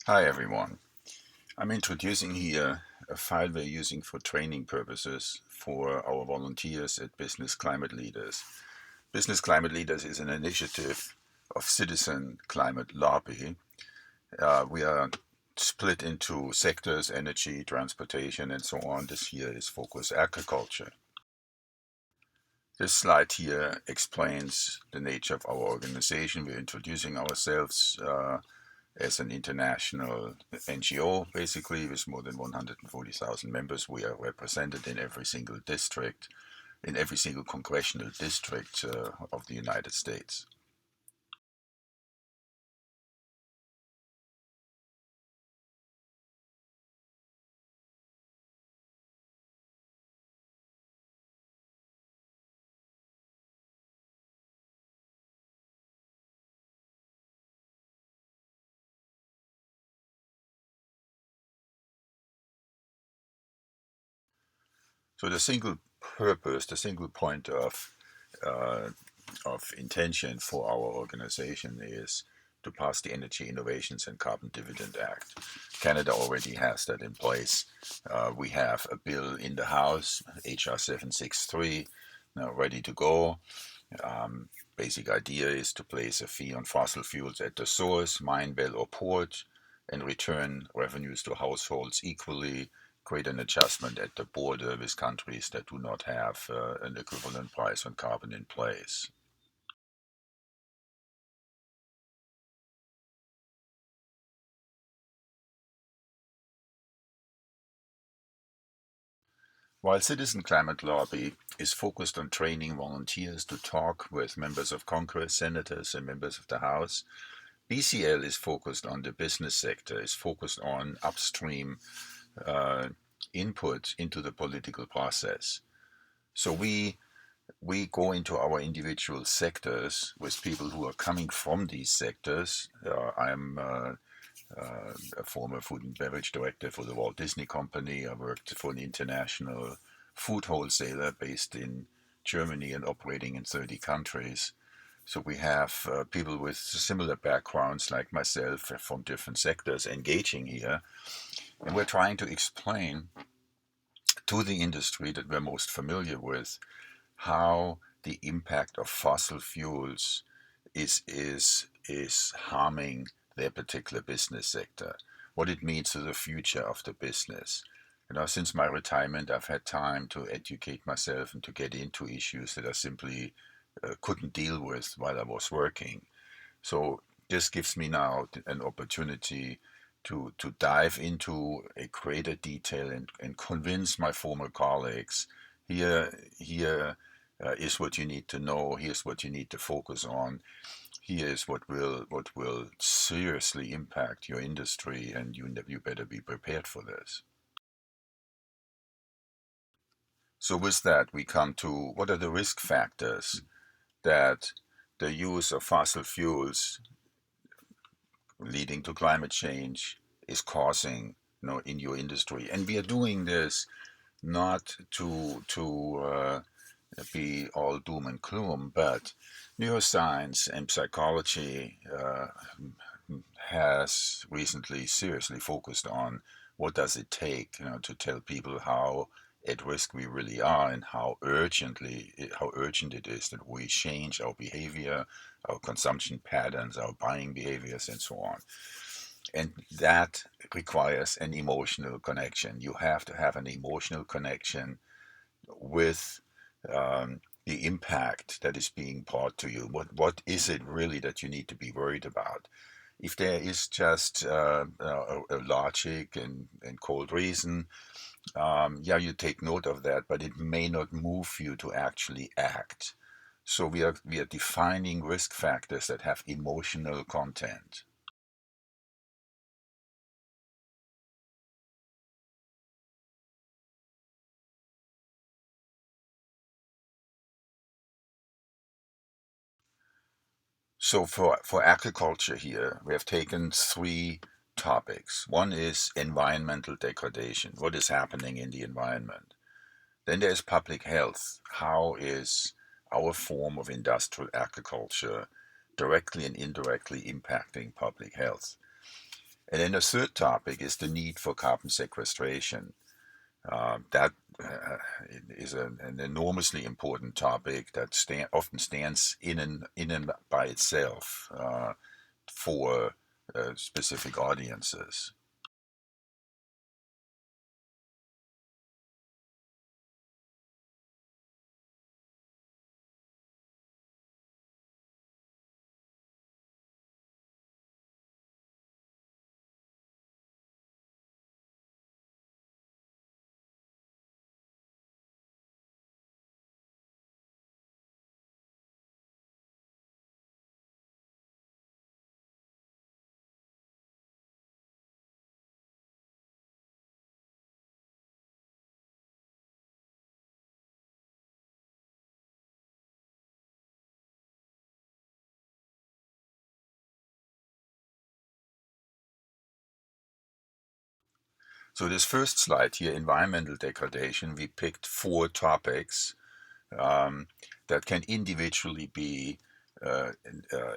Hi everyone. I'm introducing here a file we're using for training purposes for our volunteers at Business Climate Leaders. Business Climate Leaders is an initiative of citizen climate lobby. We are split into sectors: energy, transportation, and so on. This here is focus agriculture. This slide here explains the nature of our organization. We're introducing ourselves as an international NGO, basically, with more than 140,000 members. We are represented in every single district, in every single congressional district of the United States. So the single purpose, the single point uh, of intention for our organization is to pass the Energy Innovations and Carbon Dividend Act. Canada already has that in place. We have a bill in the House, HR 763, now ready to go. Basic idea is to place a fee on fossil fuels at the source, mine, well, or port, and return revenues to households equally, create an adjustment at the border with countries that do not have an equivalent price on carbon in place. While Citizen Climate Lobby is focused on training volunteers to talk with members of Congress, senators, and members of the House, BCL is focused on the business sector, is focused on upstream uh, input into the political process. So we go into our individual sectors with people who are coming from these sectors. I'm a former food and beverage director for the Walt Disney Company. I worked for an international food wholesaler based in Germany and operating in 30 countries. So we have people with similar backgrounds like myself from different sectors engaging here. And we're trying to explain to the industry that we're most familiar with how the impact of fossil fuels is harming their particular business sector, what it means to the future of the business. Since my retirement, I've had time to educate myself and to get into issues that I simply couldn't deal with while I was working. So this gives me now an opportunity to dive into a greater detail and convince my former colleagues here is what you need to know. Here's what you need to focus on. Here is what will seriously impact your industry, and you better be prepared for this. So with that, we come to what are the risk factors that the use of fossil fuels leading to climate change is causing, in your industry. And we are doing this not to be all doom and gloom, but neuroscience and psychology has recently seriously focused on what does it take, to tell people how at risk we really are and how urgent it is that we change our behavior, our consumption patterns, our buying behaviors, and so on. And that requires an emotional connection. You have to have an emotional connection with the impact that is being brought to you. What is it really that you need to be worried about? If there is just a logic and cold reason, yeah, you take note of that, but it may not move you to actually act. So we are defining risk factors that have emotional content. So for agriculture here, we have taken three topics. One is environmental degradation. What is happening in the environment? Then there's public health. How is our form of industrial agriculture directly and indirectly impacting public health? And then the third topic is the need for carbon sequestration. That is an enormously important topic that often stands in and by itself for specific audiences. So this first slide here, environmental degradation, we picked four topics um, that can individually be uh,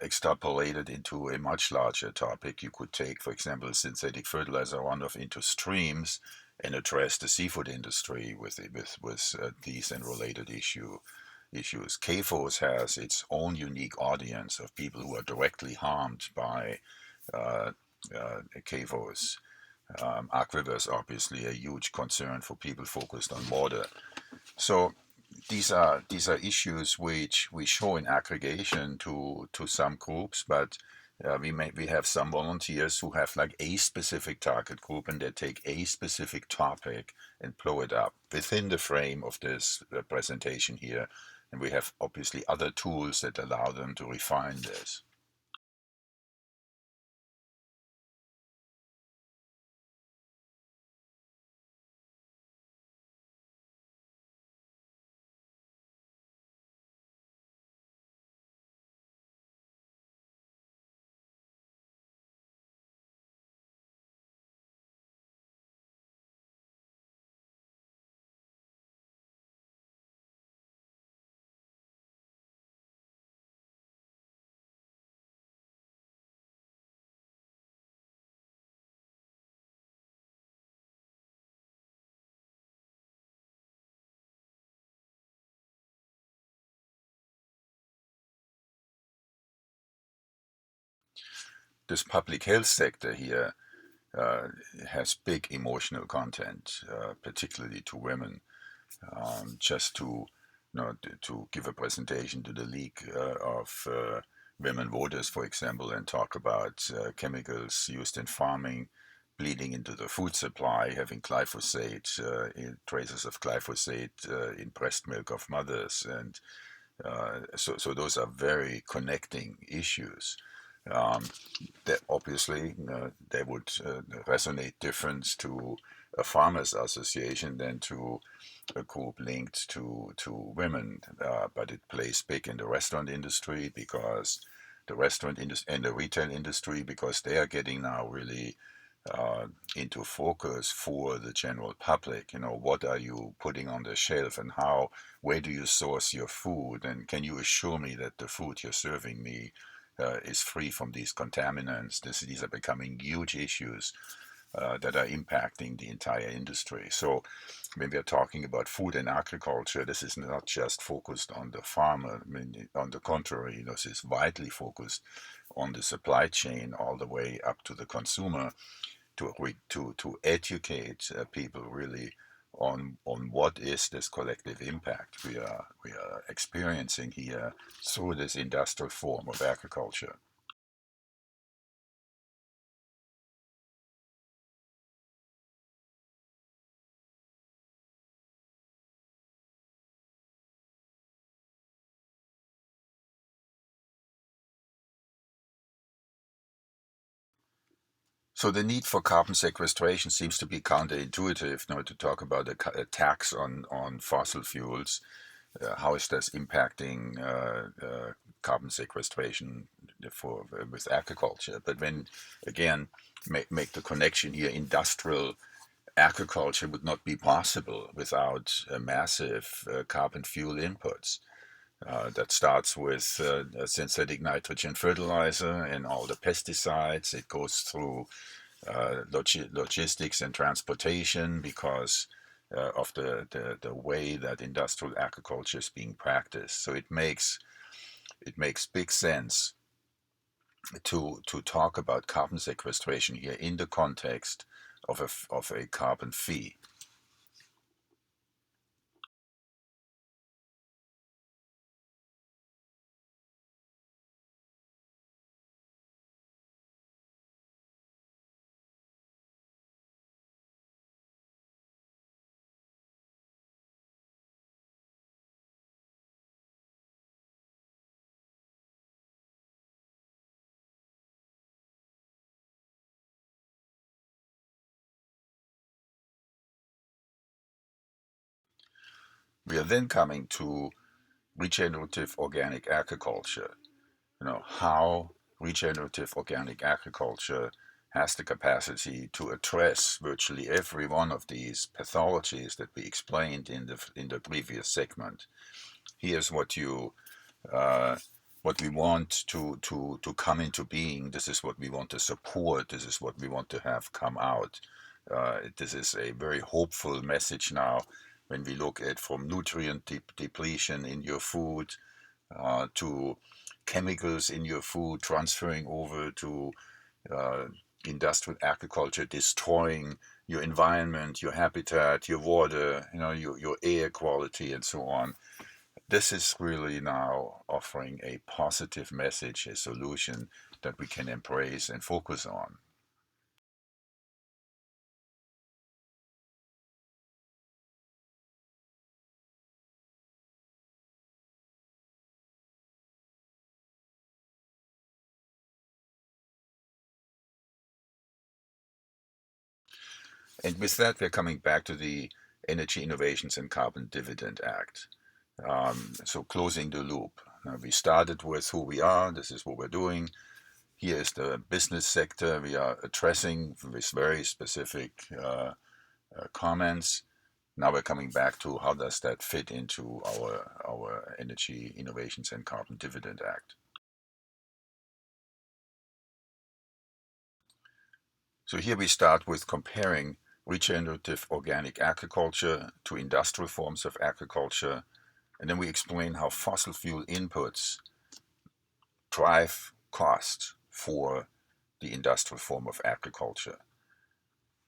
extrapolated into a much larger topic. You could take, for example, synthetic fertilizer runoff into streams and address the seafood industry with these and related issues. CAFOS has its own unique audience of people who are directly harmed by uh, CAFOS. Aquifers, obviously, a huge concern for people focused on water. So these are issues which we show in aggregation to some groups, but we have some volunteers who have like a specific target group and they take a specific topic and blow it up within the frame of this presentation here. And we have obviously other tools that allow them to refine this. This public health sector here uh, has big emotional content, particularly to women. Just to to give a presentation to the League of Women Voters, for example, and talk about chemicals used in farming bleeding into the food supply, having glyphosate, traces of glyphosate in breast milk of mothers, and so those are very connecting issues. Um, that obviously they would resonate different to a farmers association than to a group linked to women, but it plays big in the restaurant industry because the restaurant industry and the retail industry because they are getting now really uh, into focus for the general public. You know, what are you putting on the shelf and how, where do you source your food? And can you assure me that the food you're serving me is free from these contaminants? These are becoming huge issues that are impacting the entire industry. So when we are talking about food and agriculture, this is not just focused on the farmer. I mean, on the contrary, you know, this is widely focused on the supply chain all the way up to the consumer to educate people really on what is this collective impact we are experiencing here through this industrial form of agriculture. So the need for carbon sequestration seems to be counterintuitive. Now to talk about a tax on fossil fuels, how is this impacting carbon sequestration for with agriculture? But when again make the connection here, industrial agriculture would not be possible without massive carbon fuel inputs. That starts with synthetic nitrogen fertilizer and all the pesticides. It goes through logistics and transportation because of the way that industrial agriculture is being practiced. So it makes big sense to talk about carbon sequestration here in the context of a carbon fee. We are then coming to regenerative organic agriculture. How regenerative organic agriculture has the capacity to address virtually every one of these pathologies that we explained in the previous segment. Here's uh, what we want to come into being. This is what we want to support. This is what we want to have come out. This is a very hopeful message now when we look at from nutrient depletion in your food to chemicals in your food transferring over to uh, industrial agriculture, destroying your environment, your habitat, your water, your air quality, and so on. This is really now offering a positive message, a solution that we can embrace and focus on. And with that, we're coming back to the Energy Innovations and Carbon Dividend Act. So closing the loop. We started with who we are. This is what we're doing. Here is the business sector we are addressing with very specific comments. Now we're coming back to how does that fit into our Energy Innovations and Carbon Dividend Act. So here we start with comparing regenerative organic agriculture to industrial forms of agriculture, and then we explain how fossil fuel inputs drive cost for the industrial form of agriculture.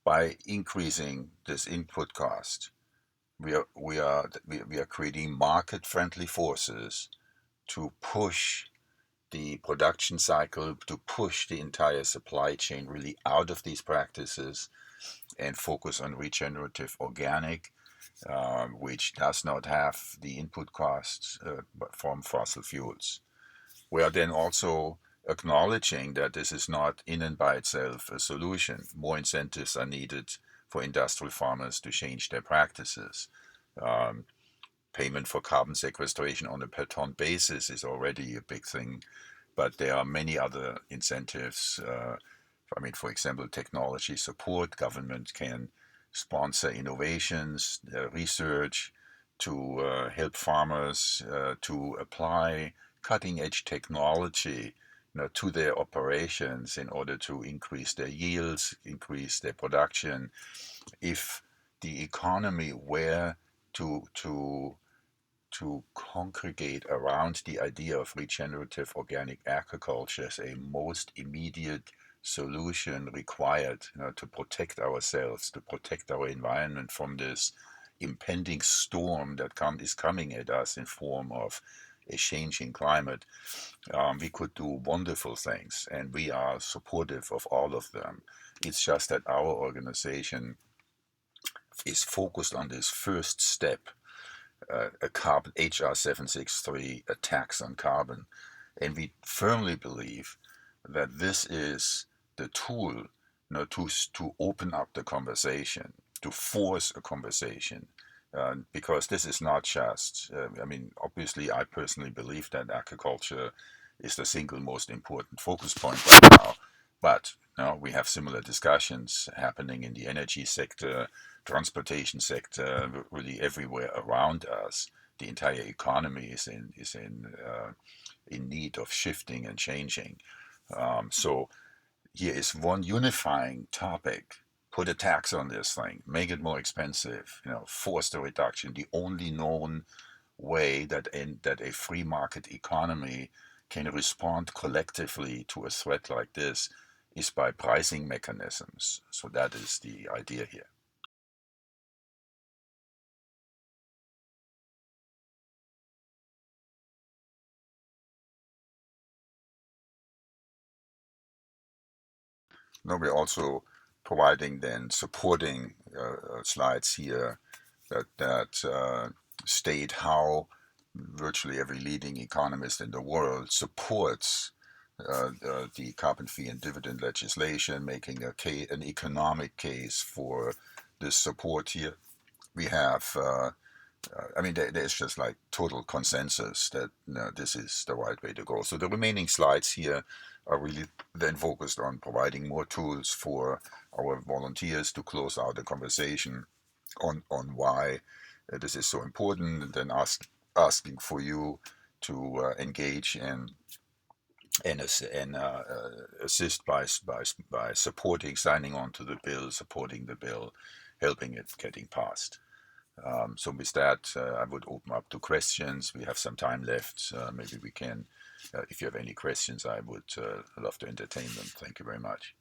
By increasing this input cost, we are creating market-friendly forces to push the production cycle, to push the entire supply chain really out of these practices and focus on regenerative organic, which does not have the input costs from fossil fuels. We are then also acknowledging that this is not in and by itself a solution. More incentives are needed for industrial farmers to change their practices. Um, Payment for carbon sequestration on a per ton basis is already a big thing, but there are many other incentives. For example, technology support. Government can sponsor innovations, research to help farmers to apply cutting edge technology to their operations in order to increase their yields, increase their production. If the economy were to congregate around the idea of regenerative organic agriculture as a most immediate solution required, to protect ourselves, to protect our environment from this impending storm that is coming at us in form of a changing climate. We could do wonderful things, and we are supportive of all of them. It's just that our organization is focused on this first step, a carbon HR 763, a tax on carbon. And we firmly believe that this is the tool, to open up the conversation, to force a conversation. Because this is not just, obviously, I personally believe that agriculture is the single most important focus point right now. But we have similar discussions happening in the energy sector, transportation sector, really everywhere around us. The entire economy is in need of shifting and changing. So here is one unifying topic. Put a tax on this thing, make it more expensive, force the reduction. The only known way that a free market economy can respond collectively to a threat like this is by pricing mechanisms. So that is the idea here. Now we're also providing then supporting slides here that state how virtually every leading economist in the world supports the carbon fee and dividend legislation, making an economic case for this support here. We have, there's just like total consensus that this is the right way to go. So the remaining slides here are really then focused on providing more tools for our volunteers to close out the conversation on why this is so important, and then asking for you to engage and assist by supporting, signing on to the bill, supporting the bill, helping it getting passed. So with that, I would open up to questions. We have some time left. Maybe we can, if you have any questions, I would love to entertain them. Thank you very much.